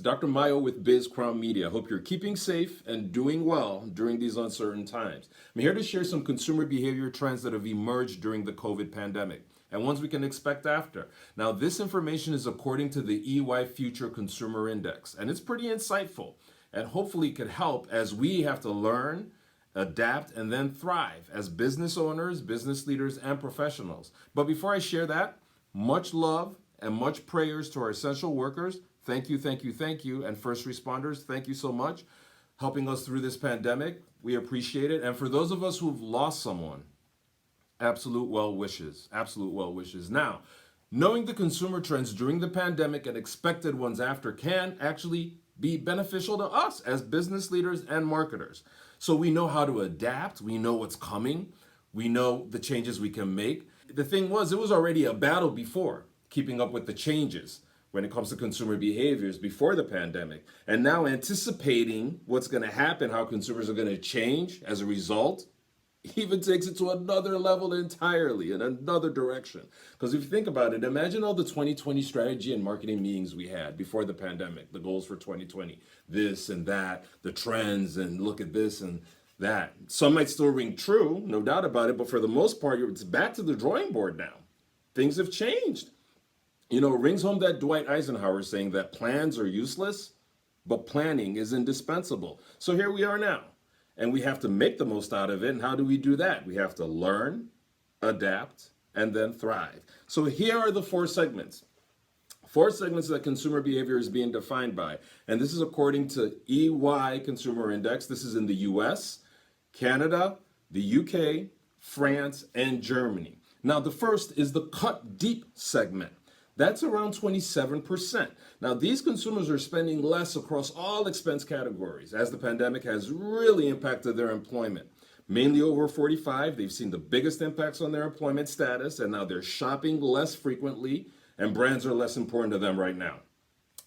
Dr. Mayo with BizCrown Media. Hope you're keeping safe and doing well during these uncertain times. I'm here to share some consumer behavior trends that have emerged during the COVID pandemic and ones we can expect after. Now, this information is according to the EY Future Consumer Index, and it's pretty insightful and hopefully could help as we have to learn, adapt, and then thrive as business owners, business leaders, and professionals. But before I share that, much love and much prayers to our essential workers. Thank you, thank you, thank you. And first responders, thank you so much helping us through this pandemic. We appreciate it. And for those of us who've lost someone, absolute well wishes, absolute well wishes. Now, knowing the consumer trends during the pandemic and expected ones after can actually be beneficial to us as business leaders and marketers. So we know how to adapt, we know what's coming, we know the changes we can make. The thing was, it was already a battle before, keeping up with the changes when it comes to consumer behaviors before the pandemic. And now anticipating what's going to happen, how consumers are going to change as a result, even takes it to another level entirely, in another direction. Because if you think about it, imagine all the 2020 strategy and marketing meetings we had before the pandemic, the goals for 2020, this and that, the trends, and look at this and that. Some might still ring true, no doubt about it, but for the most part, it's back to the drawing board now. Things have changed. You know, it rings home that Dwight Eisenhower saying that plans are useless, but planning is indispensable. So here we are now, and we have to make the most out of it. And how do we do that? We have to learn, adapt, and then thrive. So here are the four segments. Four segments that consumer behavior is being defined by. And this is according to EY Consumer Index. This is in the US, Canada, the UK, France, and Germany. Now, the first is the cut deep segment. That's around 27%. Now, these consumers are spending less across all expense categories as the pandemic has really impacted their employment. Mainly over 45, they've seen the biggest impacts on their employment status, and now they're shopping less frequently, and brands are less important to them right now.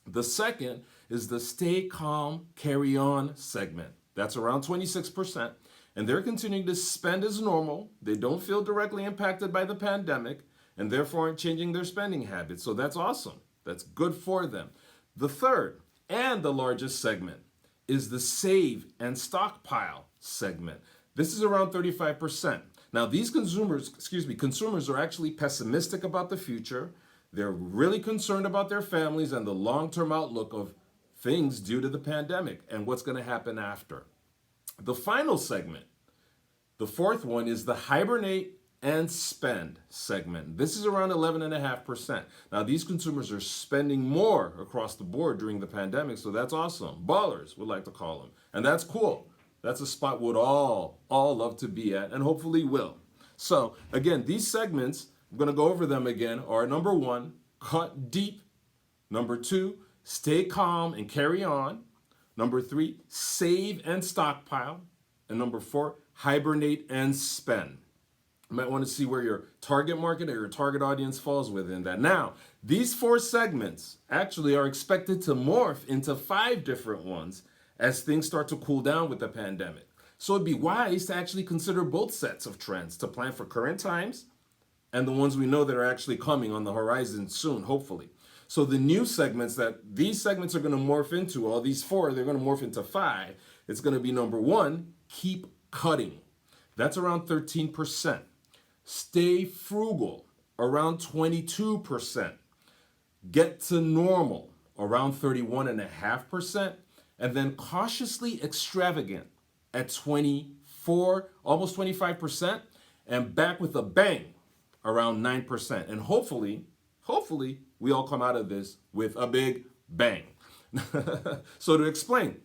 The second is the stay calm, carry on segment. That's around 26%, and they're continuing to spend as normal. They don't feel directly impacted by the pandemic, and therefore aren't changing their spending habits. So that's awesome. That's good for them. The third and the largest segment is the save and stockpile segment. This is around 35%. Now these consumers are actually pessimistic about the future. They're really concerned about their families and the long-term outlook of things due to the pandemic and what's going to happen after. The final segment, the fourth one, is the hibernate and spend segment. This is around 11.5%. Now, these consumers are spending more across the board during the pandemic, so that's awesome. Ballers, would like to call them. And that's cool. That's a spot we'd all love to be at, and hopefully will. So, again, these segments, I'm going to go over them again, are number one, cut deep. Number two, stay calm and carry on. Number three, save and stockpile. And number four, hibernate and spend. You might want to see where your target market or your target audience falls within that. Now, these four segments actually are expected to morph into 5 different ones as things start to cool down with the pandemic. So it'd be wise to actually consider both sets of trends to plan for current times and the ones we know that are actually coming on the horizon soon, hopefully. So the new segments that these segments are going to morph into, all these 4, they're going to morph into 5. It's going to be number 1, keep cutting. That's around 13%. Stay frugal, around 22%. Get to normal, around 31.5%. And then cautiously extravagant at 24, almost 25%. And back with a bang, around 9%. And hopefully, we all come out of this with a big bang. So to explain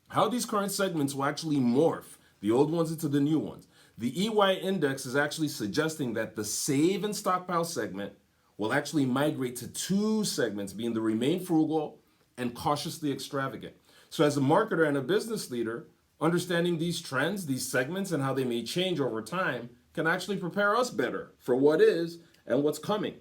how these current segments will actually morph, the old ones into the new ones, the EY index is actually suggesting that the save and stockpile segment will actually migrate to 2 segments, being the remain frugal and cautiously extravagant. So as a marketer and a business leader, understanding these trends, these segments, and how they may change over time can actually prepare us better for what is and what's coming.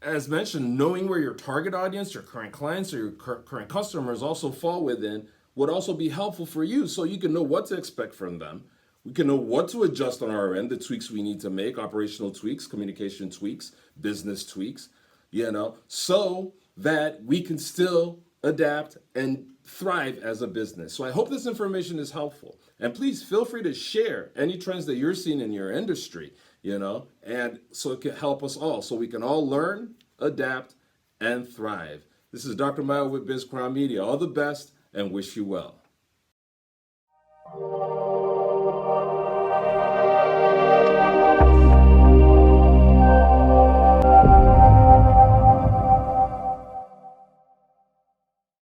As mentioned, knowing where your target audience, your current clients, or your current customers also fall within would also be helpful for you so you can know what to expect from them. We can know what to adjust on our end, the tweaks we need to make, operational tweaks, communication tweaks, business tweaks, so that we can still adapt, and thrive as a business. So I hope this information is helpful. And please feel free to share any trends that you're seeing in your industry, and so it can help us all, so we can all learn, adapt, and thrive. This is Dr. Maya with BizCrown Media. All the best and wish you well.